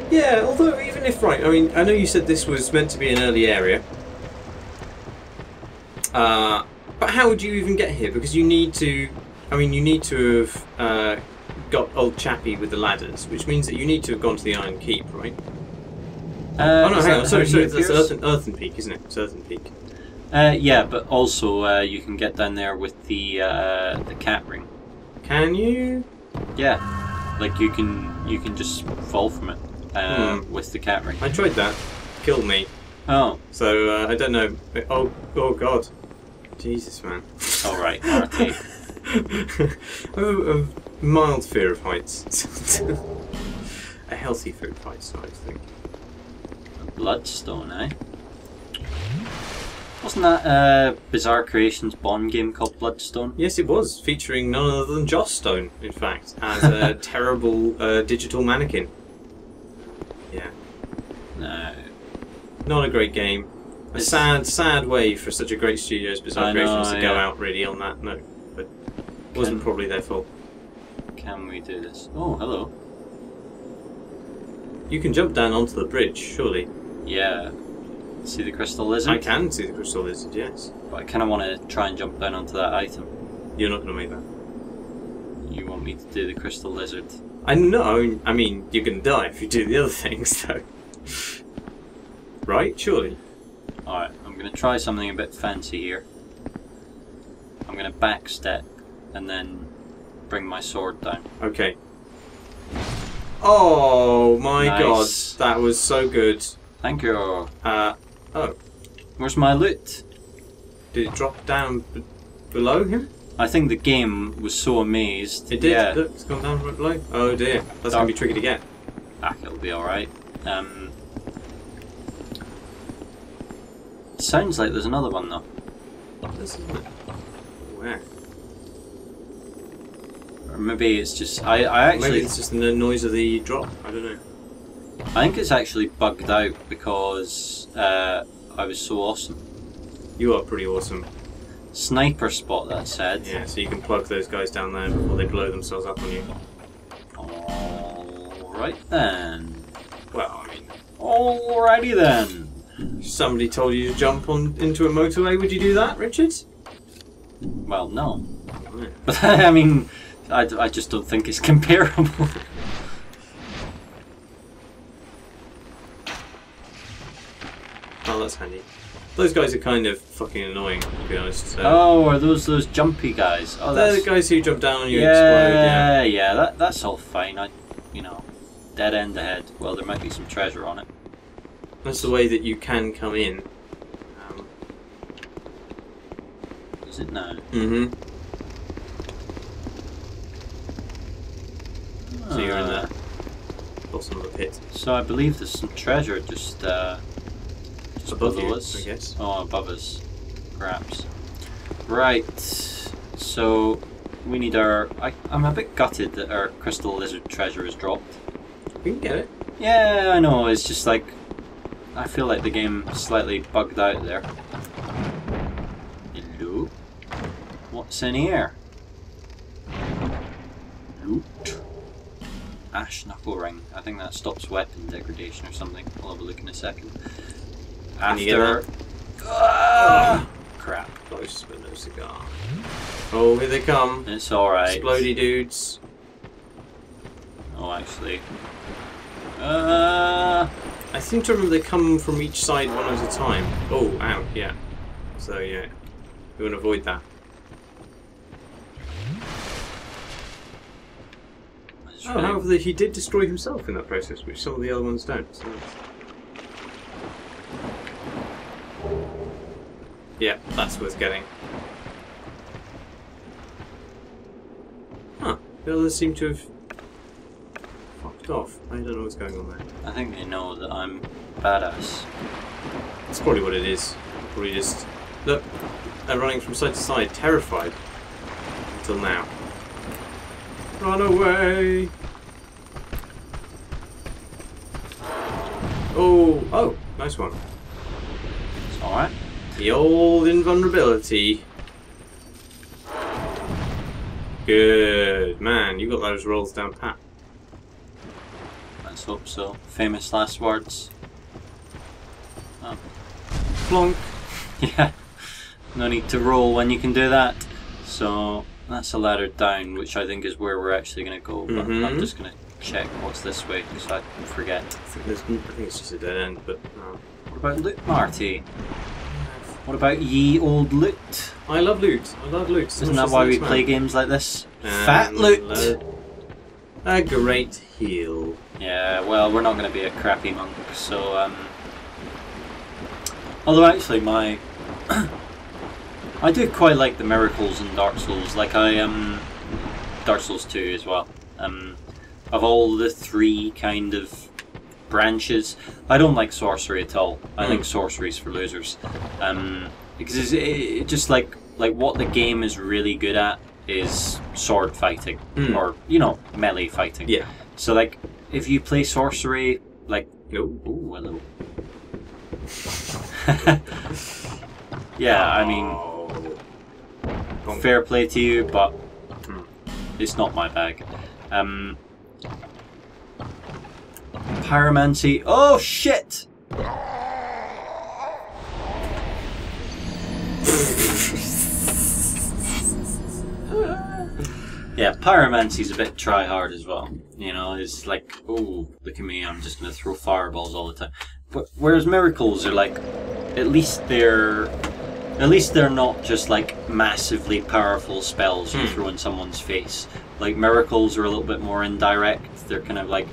Yeah, although even if right, I mean, I know you said this was meant to be an early area. But how would you even get here? Because you need to, I mean, you need to have got old Chappie with the ladders, which means that you need to have gone to the Iron Keep, right? Oh no, hang on, sorry, that's Earthen Peak, isn't it? It's Earthen Peak. Yeah, but also you can get down there with the cat ring. Can you? Yeah, like you can just fall from it with the cat ring. I tried that. Killed me. Oh. So I don't know. Oh god. Jesus, man. All right, RT. a mild fear of heights. A healthy fear of heights, I think. A bloodstone, eh? Wasn't that Bizarre Creations Bond game called Bloodstone? Yes, it was, featuring none other than Joss Stone, in fact, as a terrible digital mannequin. Yeah. No. Not a great game. A sad way for such a great studio as Bizarre Creations to go out really on that note. But it wasn't probably their fault. Can we do this? Oh, hello. You can jump down onto the bridge, surely. Yeah. See the crystal lizard? I can see the crystal lizard, yes. But I kind of want to try and jump down onto that item. You're not going to make that. You want me to do the crystal lizard? I know. I mean, you're going to die if you do the other things, though. Right? Surely. Alright, I'm going to try something a bit fancy here. I'm going to backstep and then bring my sword down. Okay. Oh my god, Nice. that was so good. Thank you. Oh. Where's my loot? Did it drop down below him? I think the game was so amazed. It did. Yeah. Look, it's gone down right below. Oh dear, that's going to be tricky to get. Ah, it'll be alright. Sounds like there's another one though. This isn't it. Where? Or maybe it's just... I actually... Maybe it's just the noise of the drop. I don't know. I think it's actually bugged out because I was so awesome. You are pretty awesome. Sniper spot, that said. Yeah, so you can plug those guys down there before they blow themselves up on you. Alright then. Well, I mean... Alrighty then. If somebody told you to jump into a motorway, would you do that, Richard? Well, no. Right. But I mean, I just don't think it's comparable. Oh, that's handy. Those guys are kind of fucking annoying, to be honest. So. Oh, are those jumpy guys? Oh, they're that's... the guys who jump down on you and explode, yeah. That's all fine. You know, dead end ahead. Well, there might be some treasure on it. That's the way that you can come in. Is it now? Mm-hmm. So you're in the bottom of the pit. So I believe there's some treasure just Above below you, us. I guess. Oh, above us, perhaps. Right. So we need our. I'm a bit gutted that our crystal lizard treasure is dropped. We can get it. Yeah, I know. It's just like I feel like the game slightly bugged out there. Hello. What's in here? Loot. Ash knuckle ring. I think that stops weapon degradation or something. I'll have a look in a second. Can you get After. Crap. Close, but no cigar. Oh, here they come. It's alright. Explodey dudes. Oh, actually. I seem to remember they come from each side one at a time. Oh, ow, yeah. So, yeah. We want to avoid that. Oh, however, he did destroy himself in that process, which some of the other ones don't. So yeah, that's worth getting. Huh. The others seem to have fucked off. I don't know what's going on there. I think they know that I'm badass. That's probably what it is. Probably just... Look, they're running from side to side, terrified. Until now. Run away! Oh, nice one. It's alright. The old invulnerability. Good man, you got those rolls down pat. Let's hope so. Famous last words. Oh. Plonk! Yeah, no need to roll when you can do that. So that's a ladder down, which I think is where we're actually going to go. But I'm just going to check what's this way because I forget. I think it's just a dead end, but no. What about loot, Marty? What about ye old loot? I love loot. I love loot. Isn't that why we play games like this? Fat loot! A great heal. Yeah, well, we're not going to be a crappy monk, so although actually my I do quite like the miracles in Dark Souls, like Dark Souls 2 as well. Of all the three kind of branches, I don't like sorcery at all. I think sorcery's for losers. Because it just like what the game is really good at is sword fighting, or melee fighting. Yeah. So like if you play sorcery, like hello. Yeah, I mean, fair play to you, but it's not my bag. Pyromancy. Oh shit! Yeah, pyromancy's a bit try hard as well. You know, it's like, oh, look at me, I'm just gonna throw fireballs all the time. But whereas miracles are like, at least they're not just like massively powerful spells you throw in someone's face. Like miracles are a little bit more indirect. They're kind of like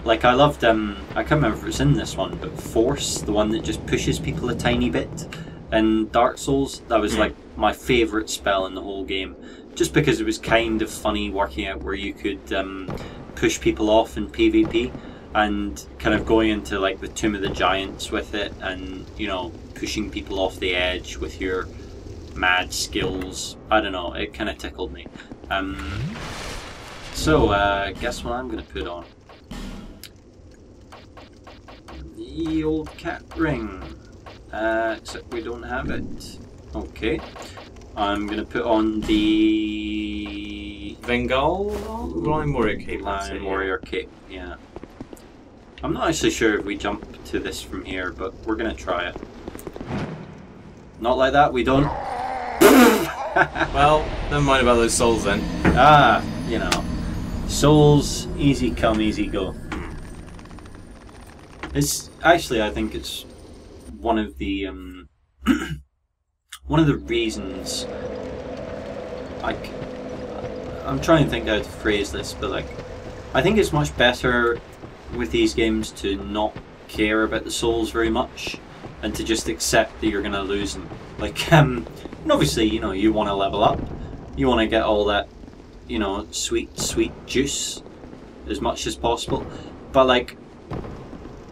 I loved I can't remember if it was in this one, but Force, the one that just pushes people a tiny bit. And Dark Souls, that was like my favourite spell in the whole game, just because it was kind of funny working out where you could push people off in PvP, and kind of going into like the Tomb of the Giants with it, and pushing people off the edge with your mad skills. I don't know, it kind of tickled me. So guess what I'm going to put on? The old cat ring. Except we don't have it. Okay. I'm going to put on the Bengal Lion Warrior Cape. Lion Warrior Cape, yeah. I'm not actually sure if we jump to this from here, but we're going to try it. Not like that, we don't. Well, never mind about those souls then. Souls, easy come, easy go. It's actually, I think it's one of the reasons. I'm trying to think how to phrase this, but I think it's much better with these games to not care about the souls very much, and to just accept that you're going to lose them. And obviously, you want to level up, you want to get all that, sweet juice as much as possible. But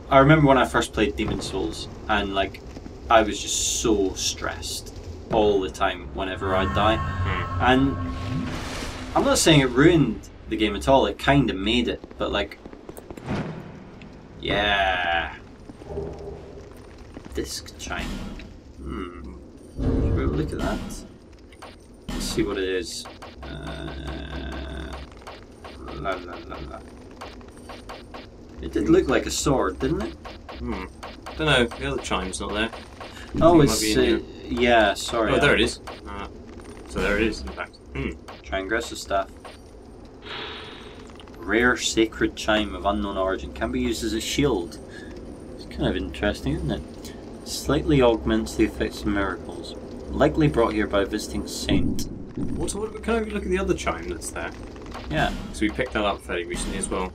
I remember when I first played Demon Souls, and I was just so stressed all the time whenever I'd die. And I'm not saying it ruined the game at all, it kind of made it, but yeah. Disc chime. Look at that. Let's see what it is. La la la la. It did look like a sword, didn't it? Don't know. The other chime's not there. Oh, it's yeah. Sorry. Oh, there it is. So there it is, in fact. Transgressive staff. Rare sacred chime of unknown origin can be used as a shield. It's kind of interesting, isn't it? Slightly augments the effects of miracles. Likely brought here by a visiting saint. Can I look at the other chime that's there? Yeah. So we picked that up fairly recently as well.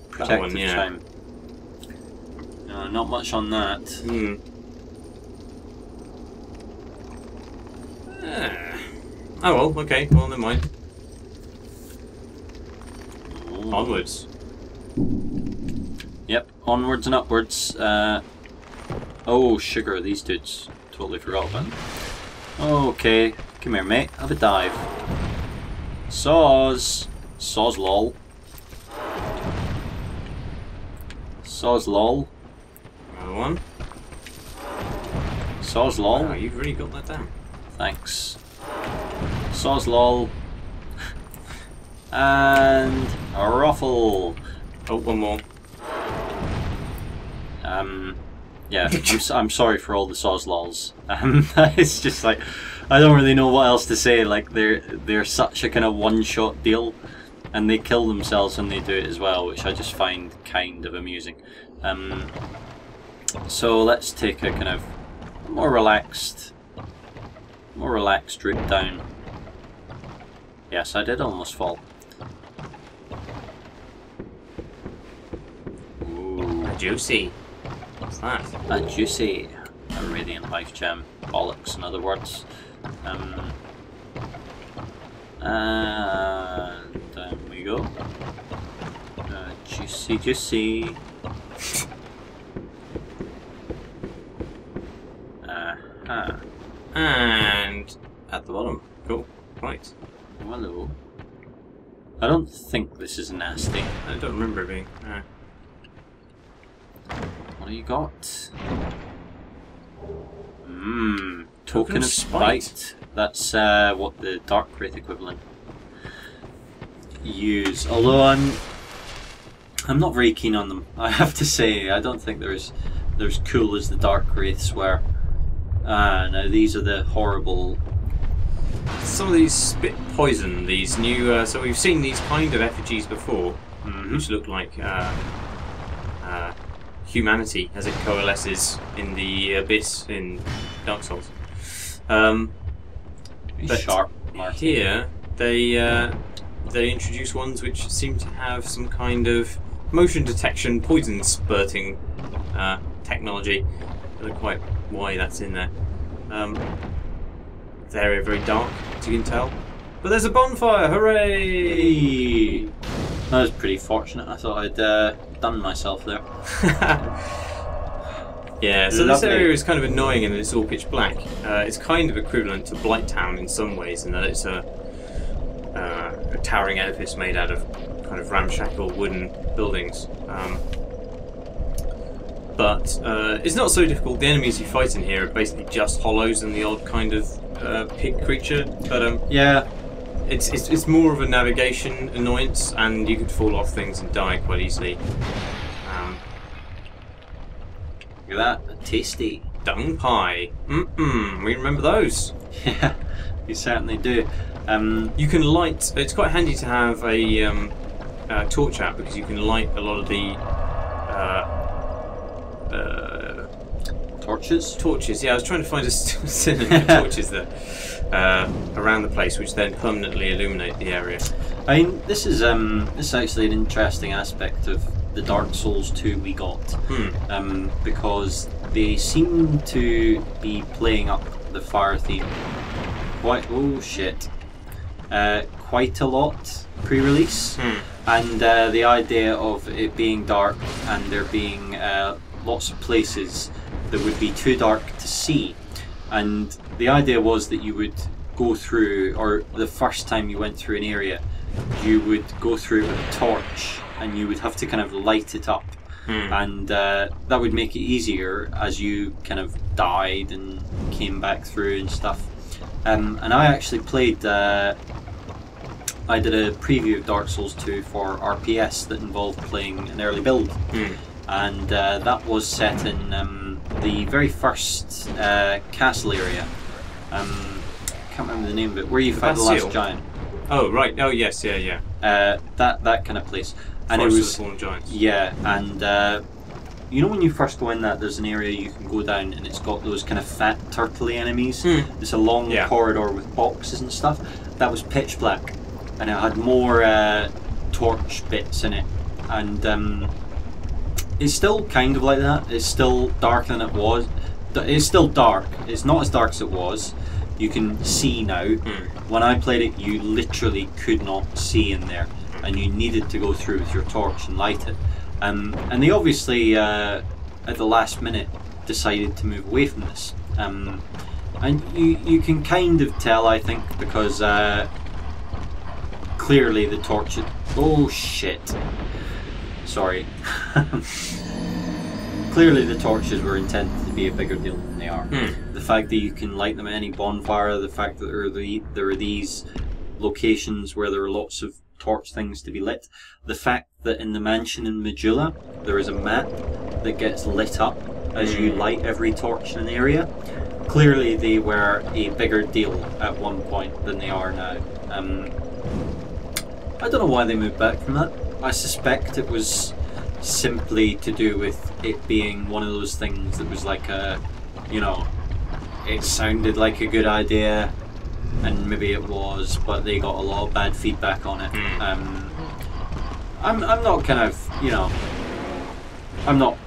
Protective chime. Not much on that. Oh well, okay. Well, never mind. Ooh. Onwards. Yep, onwards and upwards. Oh, sugar, these dudes. Totally forgot about them. Okay, come here, mate. Have a dive. Saws. Saws lol. Saws lol. Another one. Saws lol. Wow, you've really got that down. Thanks. Saws lol. And A ruffle. Oh, one more. Yeah, I'm sorry for all the sozlols. It's just like, I don't really know what else to say. Like, they're such a kind of one-shot deal, and they kill themselves when they do it as well, which I just find kind of amusing. So let's take a kind of more relaxed route down. Yes, I did almost fall. Ooh. Juicy. What's that? A juicy. A radiant life gem. Bollocks, in other words. And down we go. Juicy. And at the bottom. Cool. Right. Hello. I don't think this is nasty. I don't remember it being. What do you got? Token of Spite. That's what the Dark Wraith equivalent use. Although I'm not very keen on them, I have to say. I don't think they're as cool as the Dark Wraiths were. Now these are the horrible... Some of these spit poison, these new... so we've seen these kind of effigies before, which look like humanity as it coalesces in the abyss in Dark Souls. But sharp, Martin. Here, they introduce ones which seem to have some kind of motion detection, poison spurting technology. I don't know quite why that's in there. They're very dark, as you can tell. But there's a bonfire! Hooray! That was pretty fortunate. I thought I'd done myself there. Yeah, so this area is kind of annoying in that it's all pitch black. It's kind of equivalent to Blight Town in some ways, in that it's a towering edifice made out of kind of ramshackle wooden buildings. But it's not so difficult. The enemies you fight in here are basically just hollows and the odd kind of pig creature. But yeah, it's more of a navigation annoyance, and you could fall off things and die quite easily. Look at that, tasty dung pie. We remember those. Yeah, you certainly do. You can light. It's quite handy to have a torch out, because you can light a lot of the torches. Torches. Yeah, I was trying to find a synonym for torches there around the place, which then permanently illuminate the area. I mean, this is actually an interesting aspect of the Dark Souls 2 we got, because they seem to be playing up the fire theme quite a lot pre-release, and the idea of it being dark and there being lots of places that would be too dark to see, and the idea was that you would go through, or the first time you went through an area, you would go through it with a torch and you would have to kind of light it up, and that would make it easier as you kind of died and came back through and stuff. And I actually played, I did a preview of Dark Souls 2 for RPS that involved playing an early build, and that was set in the very first castle area. I can't remember the name of it, where you fight the last giant. Oh right, oh yes, yeah. That kind of place. And Forest it was of the Fallen Giants. Yeah, and you know when you first go in that, there's an area you can go down and it's got those kind of fat turtley enemies. It's a long corridor with boxes and stuff. That was pitch black, and it had more torch bits in it, and it's still kind of like that. It's still darker than it was. It's still dark. It's not as dark as it was. You can see now. When I played it, you literally could not see in there, and you needed to go through with your torch and light it. And they obviously, at the last minute, decided to move away from this. And you can kind of tell, I think, because clearly the torch... Oh shit. Sorry. Clearly the torches were intended to be a bigger deal than they are. The fact that you can light them at any bonfire, the fact that there are these locations where there are lots of torch things to be lit. The fact that in the mansion in Majula there is a map that gets lit up as you light every torch in an area. Clearly they were a bigger deal at one point than they are now. I don't know why they moved back from that. I suspect it was simply to do with it being one of those things that was like a, you know, it sounded like a good idea, and maybe it was, but they got a lot of bad feedback on it. I'm not kind of, you know, I'm not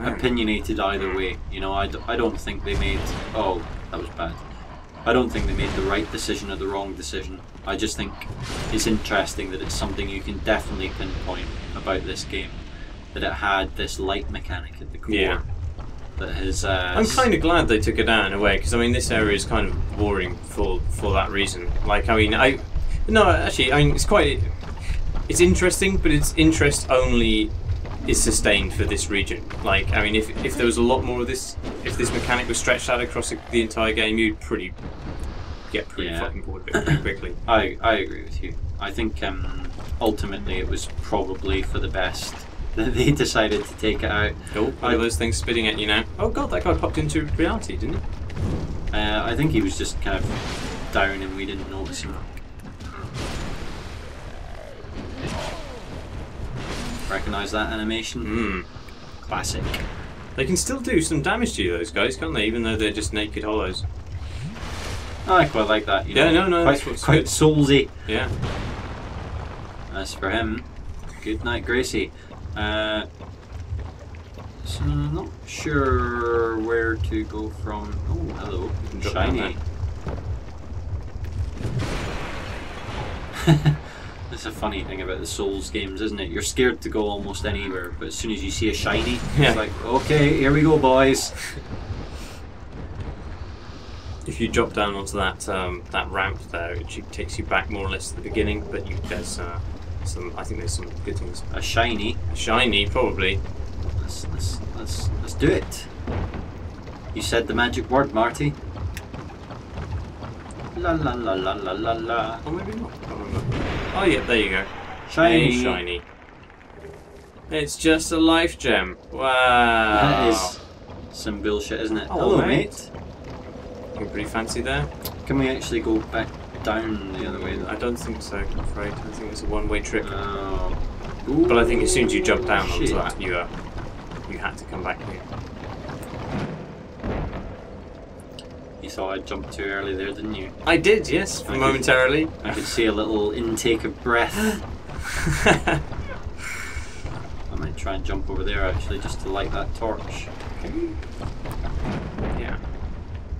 opinionated either way. You know, I don't think they made, oh, that was bad. I don't think they made the right decision or the wrong decision. I just think it's interesting that it's something you can definitely pinpoint about this game, that it had this light mechanic at the core. Yeah. That has, I'm kind of glad they took it down in a way, because I mean this area is kind of boring for that reason. Like, I mean, it's interesting, but its interest only is sustained for this region. Like, I mean, if there was a lot more of this, if this mechanic was stretched out across the entire game, you'd get pretty fucking bored of it pretty quickly. I agree with you. I think ultimately it was probably for the best that they decided to take it out. Oh, look at those things spitting at you now. Oh god, that guy popped into reality, didn't he? I think he was just kind of down and we didn't notice him. Recognise that animation? Classic. They can still do some damage to you, those guys, can't they? Even though they're just naked hollows. Oh, I quite like that. You know, no, quite soulsy. Yeah. As for him, good night, Gracie. So I'm not sure where to go from. Oh, hello, shiny. That's a funny thing about the Souls games, isn't it? You're scared to go almost anywhere, but as soon as you see a shiny, it's like, okay, here we go, boys. If you drop down onto that ramp there, it takes you back more or less to the beginning, but there's I think there's some good things. A shiny, probably. Let's do it. You said the magic word, Marty. La la la la la la la. Oh, maybe not. I can't remember. Oh yeah, there you go. Shiny. Shiny. It's just a life gem. Wow. That is some bullshit, isn't it? Oh, hello, mate. You're pretty fancy there. Can we actually go back down the other way though? I don't think so, I'm afraid. I think it's a one-way trip. Oh. But I think as soon as you jump down onto that, you had to come back here. You thought I jumped too early there, didn't you? I did, yes, momentarily. I could see a little intake of breath. I might try and jump over there actually, just to light that torch. Yeah.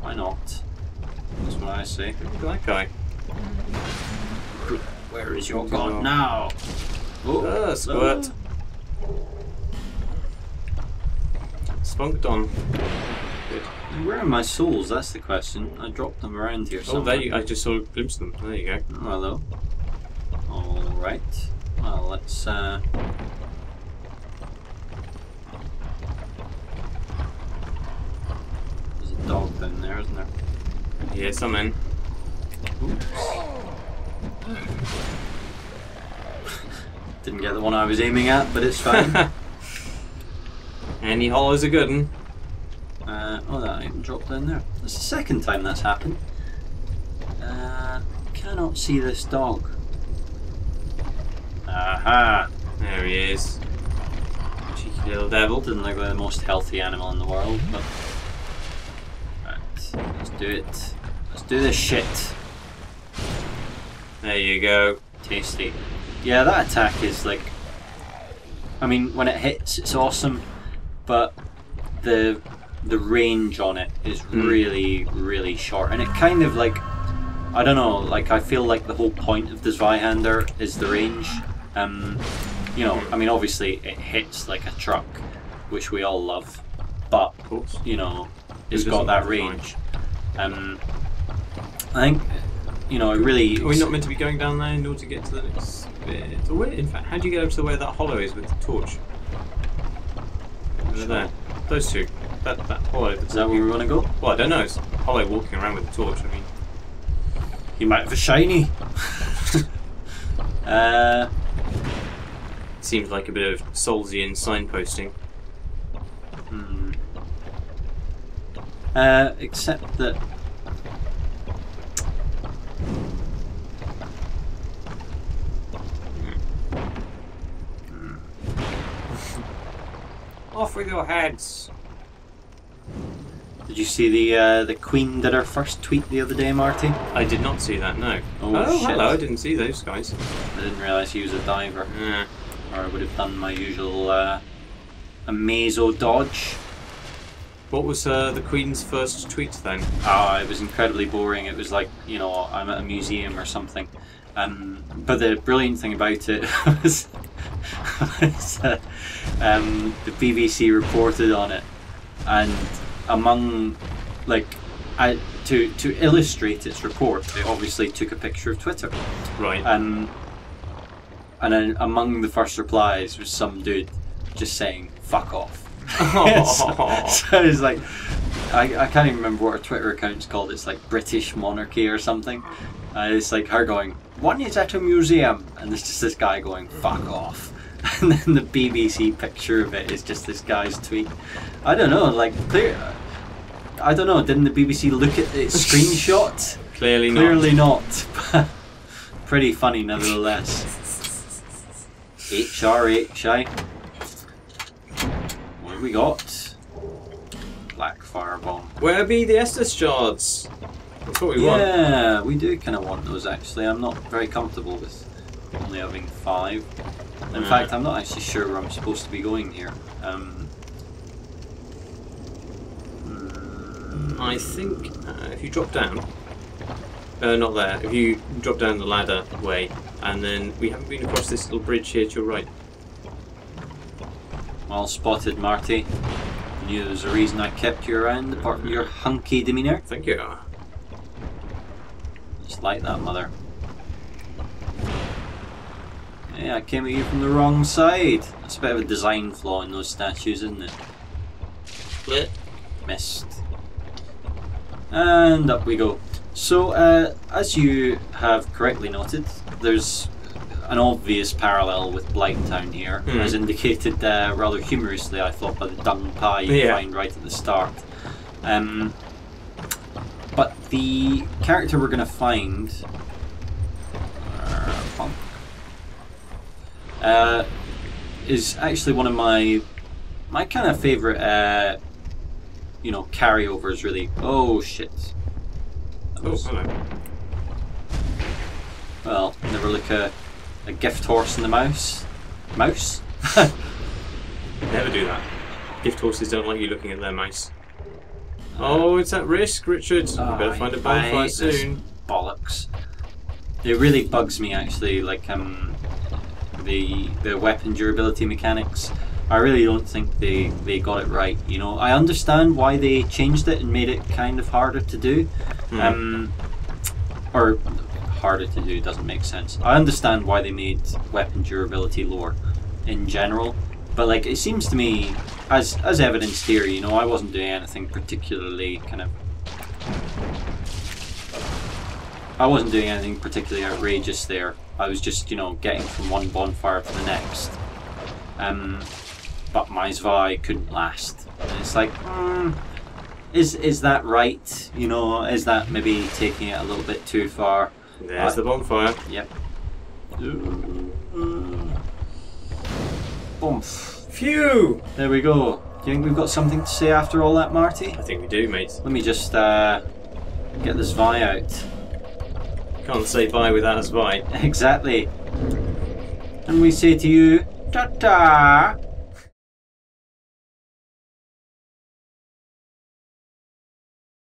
Why not? That's what I say. Look at that guy. Where is your god now? Oh, squirt. Spunked on. Good. Where are my souls? That's the question. I dropped them around here somewhere. Oh, there I just saw a glimpse of them. There you go. Oh, hello. Alright. Well, let's there's a dog down there, isn't there? Yeah, some in. Oops. Didn't get the one I was aiming at, but it's fine. Any hollows are good one. Oh, that item dropped down there. That's the second time that's happened. Cannot see this dog. Aha! There he is. Cheeky little devil. Doesn't look like the most healthy animal in the world, but... Right, let's do it. Let's do this shit. There you go. Tasty. Yeah, that attack is like... I mean, when it hits, it's awesome, but the range on it is really, really short. And it kind of like... I don't know, like I feel like the whole point of the Zweihander is the range. You know, I mean obviously it hits like a truck, which we all love, but, you know, it's got that range. I think, you know, it really... Are we not meant to be going down there in order to get to the next bit? Or where, in fact, how do you get up to where that hollow is with the torch? Over there. Those two. That hollow. Is that where we want to go? Well, I don't know. It's hollow walking around with the torch, I mean... You might have a shiny. Seems like a bit of Soulsian signposting. Except that. Off with your heads! Did you see the Queen did her first tweet the other day, Marty? I did not see that, no. Oh, shit. Hello, I didn't see those guys. I didn't realise he was a diver. Yeah. Or I would have done my usual Amazo dodge. What was the Queen's first tweet then? It was incredibly boring. It was like, you know, I'm at a museum or something. But the brilliant thing about it was, the BBC reported on it, and among, like, to illustrate its report, it obviously took a picture of Twitter. Right. And then among the first replies was some dude just saying, fuck off. So it's like, I can't even remember what her Twitter account's called. It's like British Monarchy or something. It's like her going, one is at a museum, and there's just this guy going, fuck off. And then the BBC picture of it is just this guy's tweet. I don't know, like, I don't know, didn't the BBC look at the screenshot? Clearly not. But pretty funny nevertheless. HRHI. What have we got? Black Firebomb. Where be the Estus shards? That's what we want. Yeah, we do kind of want those actually. I'm not very comfortable with only having 5. In fact, I'm not actually sure where I'm supposed to be going here. I think if you drop down, not there, if you drop down the ladder way, and then we haven't been across this little bridge here to your right. Well spotted, Marty. I knew there was a reason I kept you around, apart from your hunky demeanour. Thank you. Just like that, mother. Yeah, I came at you from the wrong side. That's a bit of a design flaw in those statues, isn't it? Split. Missed. And up we go. So, as you have correctly noted, there's an obvious parallel with Blight Town here, as indicated rather humorously, I thought, by the dung pie you find right at the start. But the character we're going to find is actually one of my kind of favourite, you know, carryovers, really. Oh shit. Oh, hello. Well, never look a gift horse in the mouse. Mouse? Never do that. Gift horses don't like you looking at their mouse. Oh, it's at risk, Richard. You better find a bonfire soon. Bollocks. It really bugs me actually, like the weapon durability mechanics. I really don't think they got it right, you know. I understand why they changed it and made it kind of harder to do. Or harder to do doesn't make sense. I understand why they made weapon durability lower in general, but like it seems to me, as evidenced here, you know, I wasn't doing anything particularly outrageous there. I was just, you know, getting from one bonfire to the next. But my Zwei couldn't last. And it's like, is that right? You know, is that maybe taking it a little bit too far? There's the bonfire. Yep. Boom. Phew! There we go. Do you think we've got something to say after all that, Marty? I think we do, mate. Let me just get this Zwei out. Can't say bye without a Zwei. Exactly. And we say to you, ta-ta!